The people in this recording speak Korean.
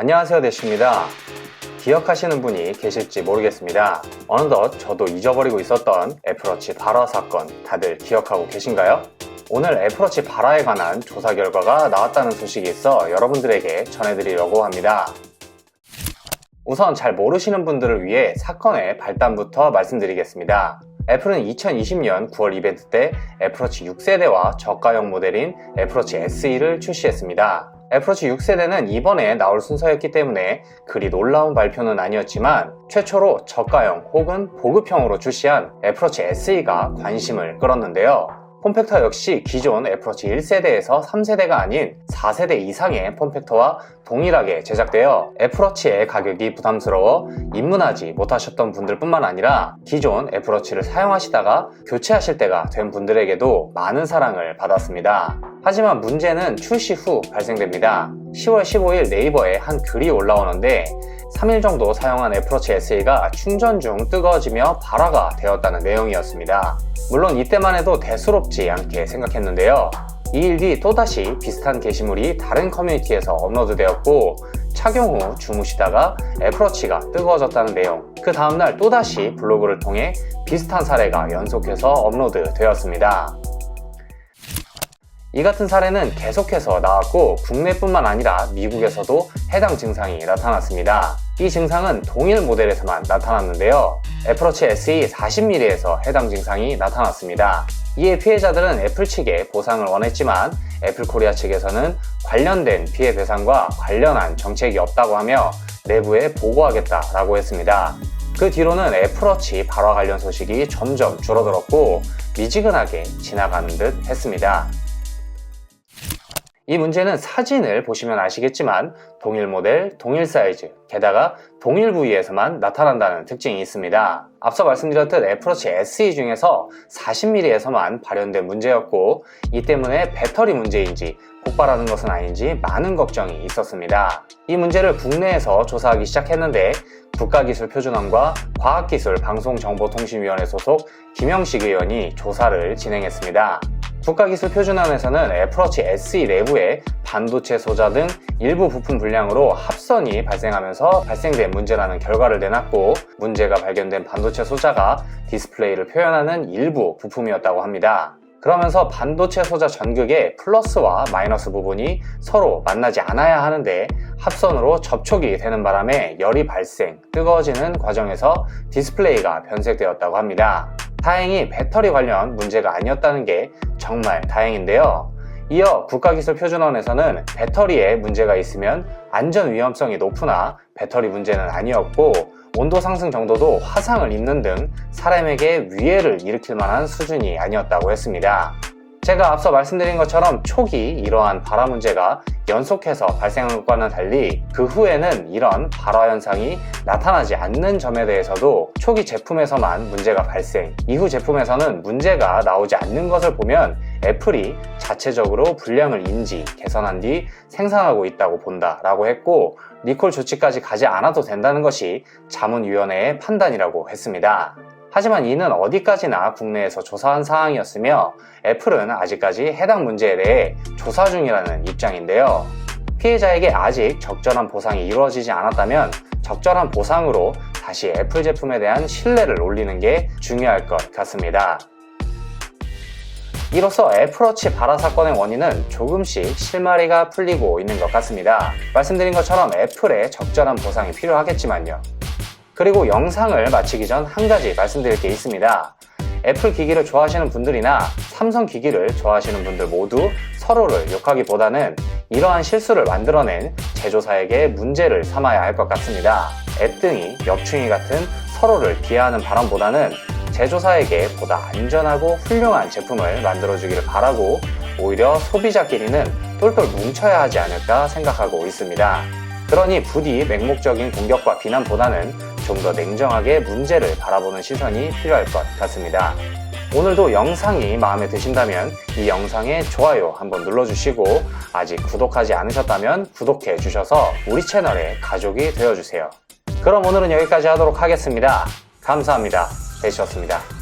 안녕하세요, 대쉬입니다. 기억하시는 분이 계실지 모르겠습니다. 어느덧 저도 잊어버리고 있었던 애플워치 발화 사건 다들 기억하고 계신가요? 오늘 애플워치 발화에 관한 조사 결과가 나왔다는 소식이 있어 여러분들에게 전해드리려고 합니다. 우선 잘 모르시는 분들을 위해 사건의 발단부터 말씀드리겠습니다. 애플은 2020년 9월 이벤트 때 애플워치 6세대와 저가형 모델인 애플워치 SE를 출시했습니다. 애플워치 6세대는 이번에 나올 순서였기 때문에 그리 놀라운 발표는 아니었지만 최초로 저가형 혹은 보급형으로 출시한 애플워치 SE가 관심을 끌었는데요. 폼팩터 역시 기존 애플워치 1세대에서 3세대가 아닌 4세대 이상의 폼팩터와 동일하게 제작되어 애플워치의 가격이 부담스러워 입문하지 못하셨던 분들 뿐만 아니라 기존 애플워치를 사용하시다가 교체하실 때가 된 분들에게도 많은 사랑을 받았습니다. 하지만 문제는 출시 후 발생됩니다. 10월 15일 네이버에 한 글이 올라오는데 3일 정도 사용한 애플워치 SE가 충전 중 뜨거워지며 발화가 되었다는 내용이었습니다. 물론 이때만 해도 대수롭지 않게 생각했는데요. 2일 뒤 또다시 비슷한 게시물이 다른 커뮤니티에서 업로드되었고 착용 후 주무시다가 애플워치가 뜨거워졌다는 내용, 그 다음날 또다시 블로그를 통해 비슷한 사례가 연속해서 업로드되었습니다. 이 같은 사례는 계속해서 나왔고 국내뿐만 아니라 미국에서도 해당 증상이 나타났습니다. 이 증상은 동일 모델에서만 나타났는데요. 애플워치 SE 40mm에서 해당 증상이 나타났습니다. 이에 피해자들은 애플 측에 보상을 원했지만 애플코리아 측에서는 관련된 피해 배상과 관련한 정책이 없다고 하며 내부에 보고하겠다라고 했습니다. 그 뒤로는 애플워치 발화 관련 소식이 점점 줄어들었고 미지근하게 지나가는 듯 했습니다. 이 문제는 사진을 보시면 아시겠지만 동일 모델, 동일 사이즈, 게다가 동일 부위에서만 나타난다는 특징이 있습니다. 앞서 말씀드렸듯 애플워치 SE 중에서 40mm에서만 발현된 문제였고 이 때문에 배터리 문제인지 폭발하는 것은 아닌지 많은 걱정이 있었습니다. 이 문제를 국내에서 조사하기 시작했는데 국가기술표준원과 과학기술방송정보통신위원회 소속 김영식 의원이 조사를 진행했습니다. 국가기술표준원에서는 애플워치 SE 내부에 반도체 소자 등 일부 부품 불량으로 합선이 발생하면서 발생된 문제라는 결과를 내놨고 문제가 발견된 반도체 소자가 디스플레이를 표현하는 일부 부품이었다고 합니다. 그러면서 반도체 소자 전극의 플러스와 마이너스 부분이 서로 만나지 않아야 하는데 합선으로 접촉이 되는 바람에 열이 발생, 뜨거워지는 과정에서 디스플레이가 변색되었다고 합니다. 다행히 배터리 관련 문제가 아니었다는 게 정말 다행인데요. 이어 국가기술표준원에서는 배터리에 문제가 있으면 안전 위험성이 높으나 배터리 문제는 아니었고 온도 상승 정도도 화상을 입는 등 사람에게 위해를 일으킬 만한 수준이 아니었다고 했습니다. 제가 앞서 말씀드린 것처럼 초기 이러한 발화 문제가 연속해서 발생한 것과는 달리 그 후에는 이런 발화 현상이 나타나지 않는 점에 대해서도 초기 제품에서만 문제가 발생, 이후 제품에서는 문제가 나오지 않는 것을 보면 애플이 자체적으로 불량을 인지, 개선한 뒤 생산하고 있다고 본다라고 했고 리콜 조치까지 가지 않아도 된다는 것이 자문위원회의 판단이라고 했습니다. 하지만 이는 어디까지나 국내에서 조사한 사항이었으며 애플은 아직까지 해당 문제에 대해 조사 중이라는 입장인데요. 피해자에게 아직 적절한 보상이 이루어지지 않았다면 적절한 보상으로 다시 애플 제품에 대한 신뢰를 올리는 게 중요할 것 같습니다. 이로써 애플워치 발화 사건의 원인은 조금씩 실마리가 풀리고 있는 것 같습니다. 말씀드린 것처럼 애플의 적절한 보상이 필요하겠지만요. 그리고 영상을 마치기 전 한 가지 말씀드릴 게 있습니다. 애플 기기를 좋아하시는 분들이나 삼성 기기를 좋아하시는 분들 모두 서로를 욕하기보다는 이러한 실수를 만들어낸 제조사에게 문제를 삼아야 할 것 같습니다. 애등이, 옆충이 같은 서로를 비하하는 바람보다는 제조사에게 보다 안전하고 훌륭한 제품을 만들어주기를 바라고 오히려 소비자끼리는 똘똘 뭉쳐야 하지 않을까 생각하고 있습니다. 그러니 부디 맹목적인 공격과 비난보다는 좀 더 냉정하게 문제를 바라보는 시선이 필요할 것 같습니다. 오늘도 영상이 마음에 드신다면 이 영상에 좋아요 한번 눌러주시고 아직 구독하지 않으셨다면 구독해 주셔서 우리 채널의 가족이 되어주세요. 그럼 오늘은 여기까지 하도록 하겠습니다. 감사합니다. 대쉬였습니다.